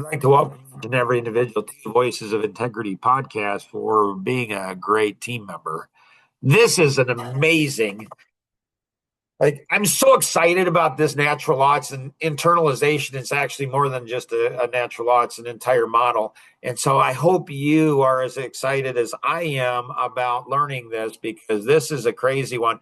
like to welcome each and every individual to the Voices of Integrity podcast for being a great team member. This is an amazing, I'm so excited about this natural law. It's an internalization. It's actually more than just a natural law, it's an entire model. And so I hope you are as excited as I am about learning this because this is a crazy one.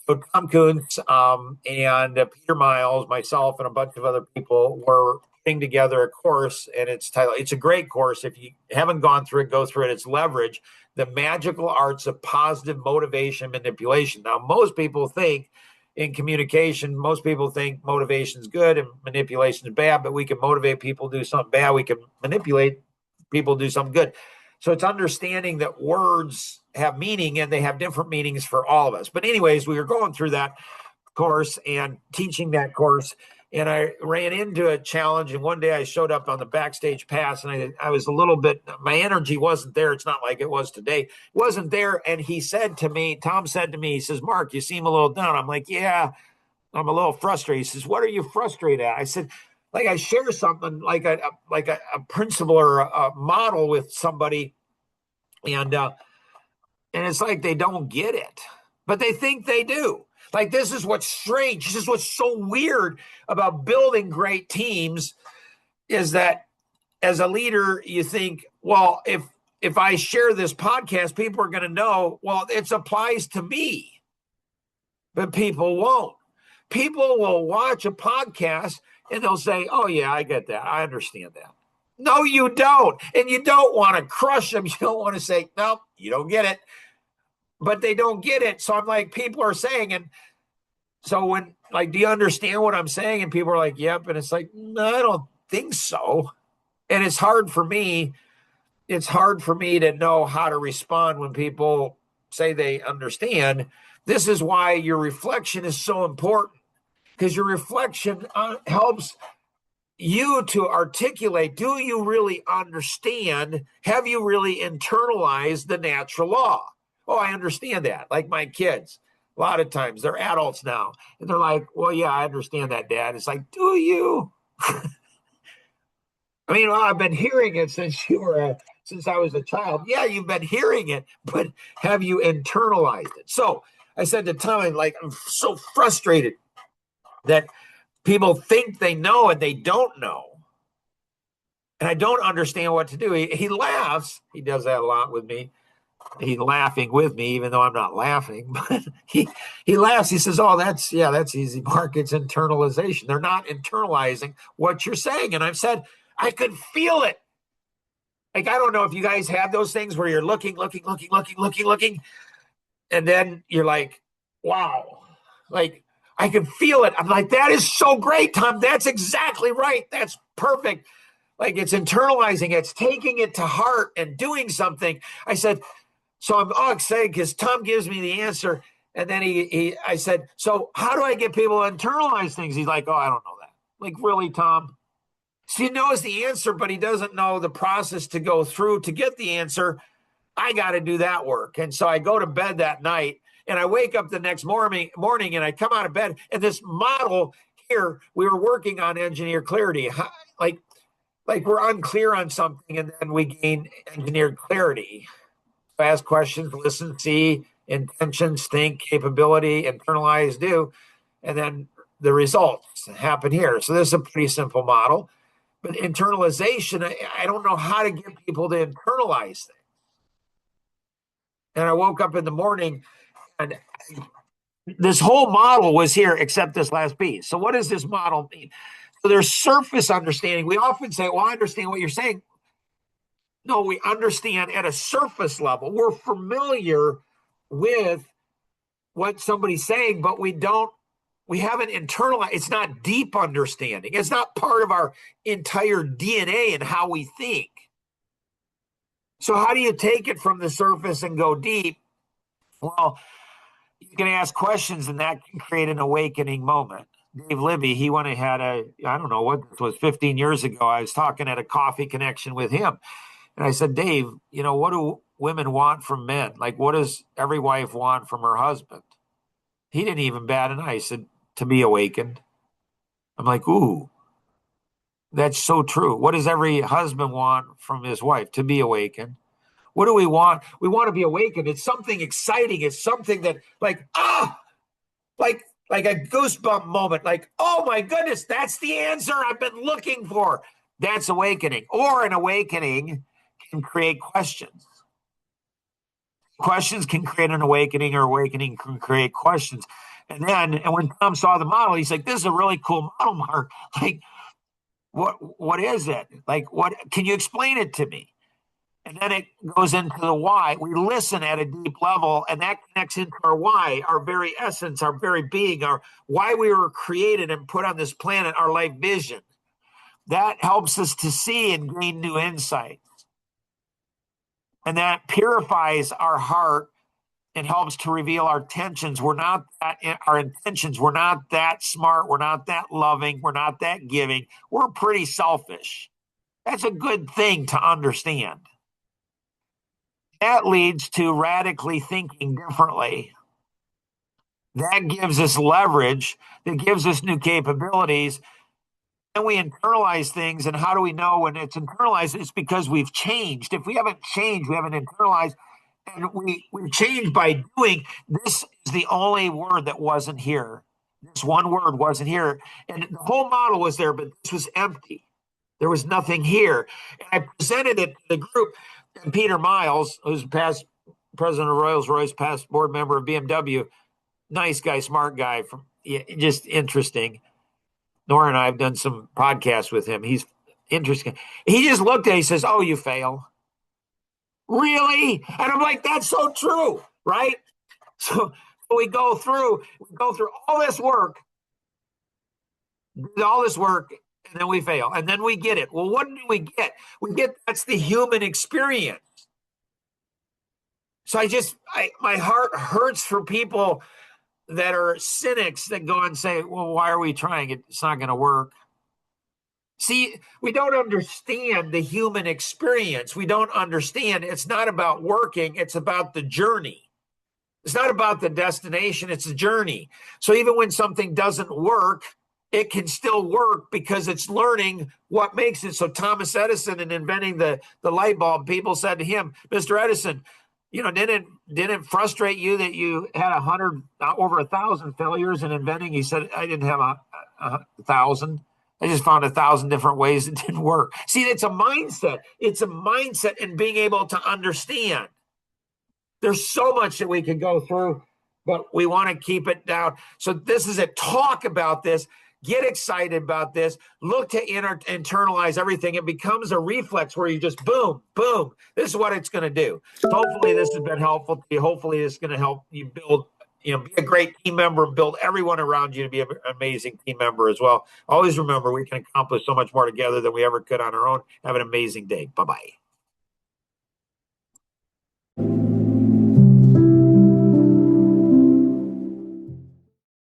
So Tom Kuntz and Peter Miles, myself, and a bunch of other people were putting together a course, and it's a great course. If you haven't gone through it, go through it. It's Leverage, the Magical Arts of Positive Motivation Manipulation. Now, most people think in communication, most people think motivation is good and manipulation is bad, but we can motivate people to do something bad. We can manipulate people to do something good. So it's understanding that words have meaning and they have different meanings for all of us. But anyways, we were going through that course and teaching that course. And I ran into a challenge. And one day I showed up on the backstage pass and I was a little bit, my energy wasn't there. It's not like it was today. It wasn't there. And he said to me, Tom said to me, he says, Mark, you seem a little down. I'm like, yeah, I'm a little frustrated. He says, what are you frustrated at? I said, like I share something like a principle or a model with somebody, and it's like they don't get it, but they think they do. Like this is what's strange. This is what's so weird about building great teams is that as a leader, you think, well, if I share this podcast, people are going to know, well, it applies to me, but people won't. People will watch a podcast and they'll say, oh, yeah, I get that. I understand that. No, you don't. And you don't want to crush them. You don't want to say, no, you don't get it. But they don't get it. So I'm like, people are saying, and so when, like, do you understand what I'm saying? And people are like, yep. And it's like, no, I don't think so. And it's hard for me. It's hard for me to know how to respond when people say they understand. This is why your reflection is so important because your reflection helps you to articulate, do you really understand? Have you really internalized the natural law? Oh, I understand that. Like my kids, a lot of times they're adults now and they're like, well, yeah, I understand that, Dad. It's like, do you? I mean, well, I've been hearing it since I was a child. Yeah, you've been hearing it, but have you internalized it? So I said to Tom, like, I'm so frustrated that people think they know and they don't know. And I don't understand what to do. He laughs. He does that a lot with me. He's laughing with me, even though I'm not laughing. But he laughs. He says, oh, that's easy, Mark. It's internalization. They're not internalizing what you're saying. And I've said, I could feel it. Like, I don't know if you guys have those things where you're looking. And then you're like, wow. Like, I can feel it. I'm like, that is so great, Tom. That's exactly right. That's perfect. Like it's internalizing, it's taking it to heart and doing something. I said, so I'm all excited because Tom gives me the answer. And then I said, so how do I get people to internalize things? He's like, oh, I don't know that. Like, really, Tom? So he knows the answer, but he doesn't know the process to go through to get the answer. I got to do that work. And so I go to bed that night and I wake up the next morning and I come out of bed and this model here, we were working on engineer clarity. Like we're unclear on something and then we gain engineered clarity. Ask questions, listen, see, intentions, think, capability, internalize, do, and then the results happen here. So this is a pretty simple model. But internalization, I don't know how to get people to internalize things. And I woke up in the morning and this whole model was here except this last piece. So what does this model mean? So there's surface understanding. We often say, well, I understand what you're saying. No, we understand at a surface level. We're familiar with what somebody's saying, but we haven't internalized. It's not deep understanding. It's not part of our entire DNA and how we think. So how do you take it from the surface and go deep? Well, you can ask questions and that can create an awakening moment. Dave Libby, he went and had I don't know what this was, 15 years ago. I was talking at a coffee connection with him. And I said, Dave, what do women want from men? Like, what does every wife want from her husband? He didn't even bat an eye. He said, to be awakened. I'm like, ooh, That's so true. What does every husband want from his wife? To be awakened. What do we want? We want to be awakened. It's something exciting. It's something that like like a goosebump moment. Like, oh my goodness, that's the answer I've been looking for. That's awakening. Or an awakening can create questions. Questions can create an awakening, or awakening can create questions. And when Tom saw the model, he's like, "This is a really cool model, Mark. Like, what is it? Like, what can you explain it to me?" And then it goes into the why. We listen at a deep level, and that connects into our why, our very essence, our very being, our why we were created and put on this planet, our life vision. That helps us to see and gain new insight. And that purifies our heart and helps to reveal our intentions. We're not that our intentions. We're not that smart. We're not that loving. We're not that giving. We're pretty selfish. That's a good thing to understand. That leads to radically thinking differently. That gives us leverage, that gives us new capabilities. And we internalize things. And how do we know when it's internalized? It's because we've changed. If we haven't changed, we haven't internalized, and we've changed by doing. This is the only word that wasn't here. This one word wasn't here. And the whole model was there, but this was empty. There was nothing here. And I presented it to the group. And Peter Miles, who's past president of Rolls-Royce, past board member of BMW, nice guy, smart guy, from just interesting. Nora and I have done some podcasts with him. He's interesting. He just looked at it, he says, "Oh, you fail." Really? And I'm like, that's so true, right? So we go through all this work, and then we fail. And then we get it. Well, what do we get? We get that's the human experience. So my heart hurts for people that are cynics that go and say, "Well, why are we trying it? It's not going to work." See, we don't understand the human experience. We don't understand it's not about working, it's about the journey. It's not about the destination, it's a journey. So even when something doesn't work, it can still work because it's learning what makes it. So Thomas Edison, in inventing the light bulb, people said to him, "Mr. Edison, didn't frustrate you that you had over 1,000 failures in inventing?" He said, "I didn't have a thousand. I just found 1,000 different ways it didn't work." See, it's a mindset. It's a mindset in being able to understand. There's so much that we could go through, but we want to keep it down. So this is it. Talk about this. Get excited about this. Look to internalize everything. It becomes a reflex where you just boom, boom. This is what it's going to do. Hopefully this has been helpful to you. Hopefully it's going to help you build, be a great team member and build everyone around you to be an amazing team member as well. Always remember, we can accomplish so much more together than we ever could on our own. Have an amazing day. Bye-bye.